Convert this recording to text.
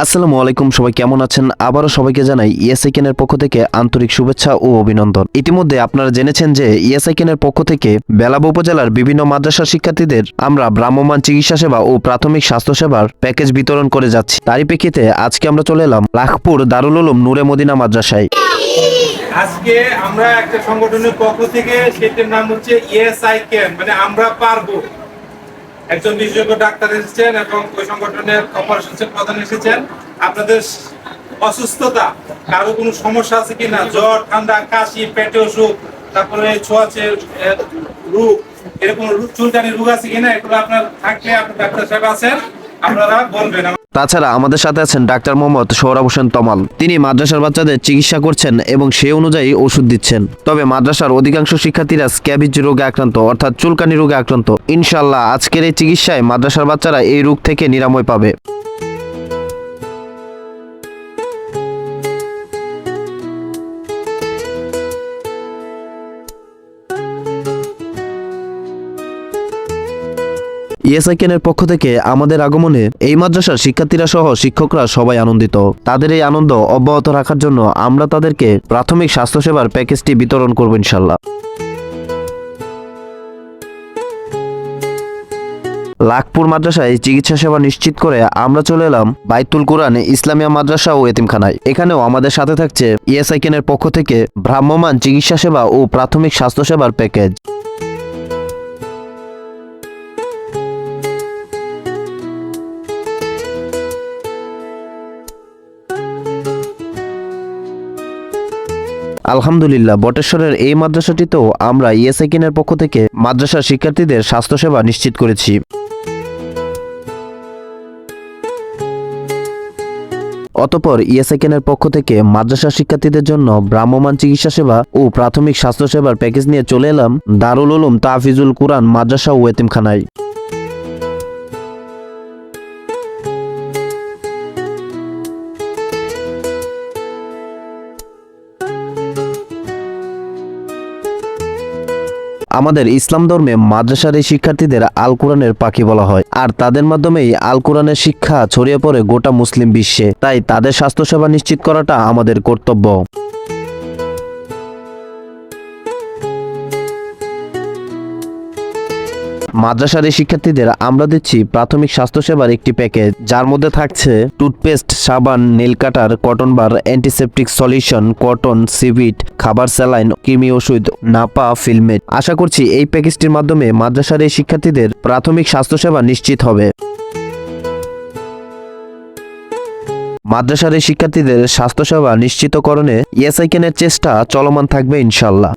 আসসালামু আলাইকুম, সবাই কেমন আছেন? আবারও সবাইকে জানাই ইএসআইকেনের পক্ষ থেকে আন্তরিক শুভেচ্ছা ও অভিনন্দন। ইতিমধ্যে আপনারা জেনেছেন যে ইএসআইকেনের পক্ষ থেকে বেলাব উপজেলার বিভিন্ন মাদ্রাসার শিক্ষার্থীদের আমরা ভ্রাম্যমাণ চিকিৎসা সেবা ও প্রাথমিক স্বাস্থ্য সেবার প্যাকেজ বিতরণ করে যাচ্ছি। তারই প্রেক্ষিতে আজকে আমরা চলে এলাম লাখপুর দারুল উলুম নূরে মদিনা মাদ্রাসায়। আজকে আমরা একটা সংগঠনের পক্ষ থেকে, সেটার নাম হচ্ছে ইএসআইকেন, মানে আমরা পারবো। একজন বিশেষজ্ঞ ডাক্তার এসেছেন এবং ওই সংগঠনের অপারেশন প্রধান এসেছেন। আপনাদের অসুস্থতা, কারো কোনো সমস্যা আছে কিনা, জ্বর, ঠান্ডা, কাশি, পেটে অসুখ, তারপরে ছোঁয়াচে রোগ, এরকম চুলকানি রোগ আছে কিনা, এগুলো আপনার থাকলে আপনার ডাক্তার সাহেব আছেন, আপনারা বলবেন। তাছাড়া আমাদের সাথে আছেন ডাক্তার মোহাম্মদ সোহরাব হোসেন তমাল। তিনি মাদ্রাসার বাচ্চাদের চিকিৎসা করছেন এবং সেই অনুযায়ী ওষুধ দিচ্ছেন। তবে মাদ্রাসার অধিকাংশ শিক্ষার্থীরা স্ক্যাবিজ রোগে আক্রান্ত, অর্থাৎ চুলকানি রোগে আক্রান্ত। ইনশাআল্লাহ আজকের এই চিকিৎসায় মাদ্রাসার বাচ্চারা এই রোগ থেকে নিরাময় পাবে। ইএসআইকেনের পক্ষ থেকে আমাদের আগমনে এই মাদ্রাসার শিক্ষার্থীরা সহ শিক্ষকরা সবাই আনন্দিত। তাদের এই আনন্দ অব্যাহত রাখার জন্য আমরা তাদেরকে প্রাথমিক স্বাস্থ্যসেবার প্যাকেজটি বিতরণ করব ইনশাআল্লাহ। লাখপুর মাদ্রাসায় চিকিৎসা সেবা নিশ্চিত করে আমরা চলে এলাম বাইতুল কুরআন ইসলামিয়া মাদ্রাসা ও এতিমখানায়। এখানেও আমাদের সাথে থাকছে ইএসআইকেনের পক্ষ থেকে ভ্রাম্যমাণ চিকিৎসা সেবা ও প্রাথমিক স্বাস্থ্য সেবার প্যাকেজ। আলহামদুলিল্লাহ, বটেশ্বরের এই মাদ্রাসাটিতেও আমরা ইএসআইকেনের পক্ষ থেকে মাদ্রাসার শিক্ষার্থীদের স্বাস্থ্যসেবা নিশ্চিত করেছি। অতঃপর ইএসআইকেনের পক্ষ থেকে মাদ্রাসা শিক্ষার্থীদের জন্য ভ্রাম্যমাণ চিকিৎসা সেবা ও প্রাথমিক স্বাস্থ্য সেবার প্যাকেজ নিয়ে চলে এলাম দারুল উলুম তাহফিজুল কুরআন মাদ্রাসা ও এতিমখানায়। আমাদের ইসলাম ধর্মে মাদ্রাসার এই শিক্ষার্থীদের আল কোরআনের পাখি বলা হয়, আর তাদের মাধ্যমেই আল কোরআনের শিক্ষা ছড়িয়ে পড়ে গোটা মুসলিম বিশ্বে। তাই তাদের স্বাস্থ্যসেবা নিশ্চিত করাটা আমাদের কর্তব্য। মাদ্রাসার এই শিক্ষার্থীদের আমরা দিচ্ছি প্রাথমিক স্বাস্থ্যসেবার একটি প্যাকেজ, যার মধ্যে থাকছে টুথপেস্ট, সাবান, নেল কাটার, কটন বার, অ্যান্টিসেপটিক সলিউশন, কটন, সিভিট, খাবার, স্যালাইন, কৃমি ওষুধ, নাপা, ফিলমেট। আশা করছি এই প্যাকেজটির মাধ্যমে মাদ্রাসার এই শিক্ষার্থীদের প্রাথমিক স্বাস্থ্যসেবা নিশ্চিত হবে। মাদ্রাসার এই শিক্ষার্থীদের স্বাস্থ্যসেবা নিশ্চিতকরণে ইএসআইকেনের চেষ্টা চলমান থাকবে ইনশাআল্লাহ।